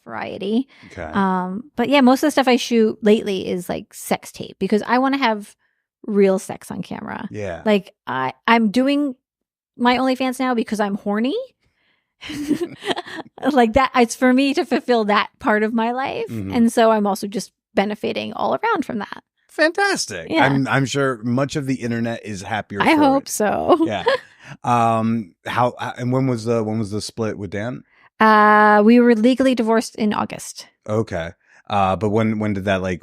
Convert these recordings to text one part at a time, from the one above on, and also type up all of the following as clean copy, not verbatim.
variety. Okay. But yeah, most of the stuff I shoot lately is like sex tape because I want to have real sex on camera. Yeah. Like I'm doing my OnlyFans now because I'm horny. Like that, it's for me to fulfill that part of my life. Mhm. And so I'm also just benefiting all around from that. Fantastic. Yeah. I'm sure much of the internet is happier. I for hope it. so. Yeah. How and when was the split with Dan? We were legally divorced in August. Okay. But when did that like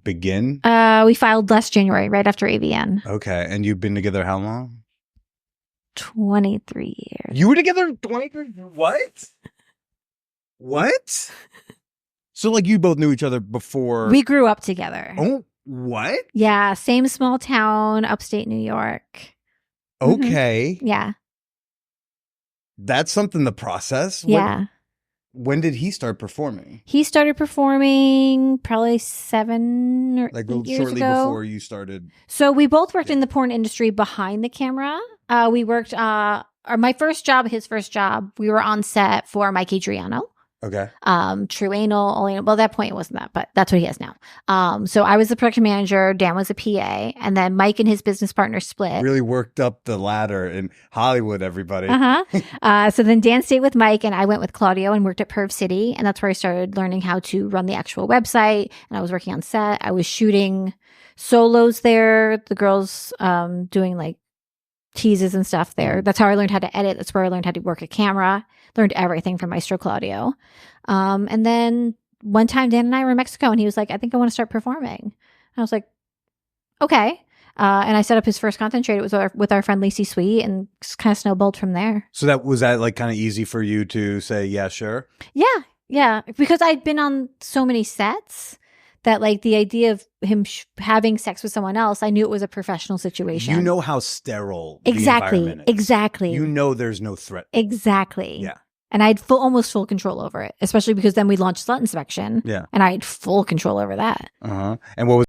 begin? We filed last January, right after AVN. Okay. And you've been together how long? 23 years. You were together 23? What? What? So like you both knew each other before. We grew up together. Oh, what? Yeah, same small town, upstate New York. Okay. Yeah. That's something to process. Yeah. When did he start performing? He started performing probably 7 or Like 8 years shortly ago. before you started. So we both worked in the porn industry behind the camera. We worked, my first job, his first job, we were on set for Mike Adriano. Okay. True Anal, only, well, at that point it wasn't that, but that's what he has now. So I was the production manager, Dan was a PA, and then Mike and his business partner split. Really worked up the ladder in Hollywood, everybody. So then Dan stayed with Mike and I went with Claudio and worked at Perv City. And that's where I started learning how to run the actual website. And I was working on set. I was shooting solos there. The girls doing like teases and stuff there. That's how I learned how to edit. That's where I learned how to work a camera. Learned everything from Maestro Claudio. And then one time Dan and I were in Mexico and he was like, I think I want to start performing. And I was like, okay. And I set up his first content trade. It was with our friend Lacey Sweet and just kind of snowballed from there. So that was that like kind of easy for you to say, yeah, sure. Yeah. Because I'd been on so many sets that like the idea of him having sex with someone else, I knew it was a professional situation. You know how sterile the environment is. Exactly. You know there's no threat. Exactly. Yeah. And I had almost full control over it, especially because then we launched Slut Inspection. Yeah. And I had full control over that. And what was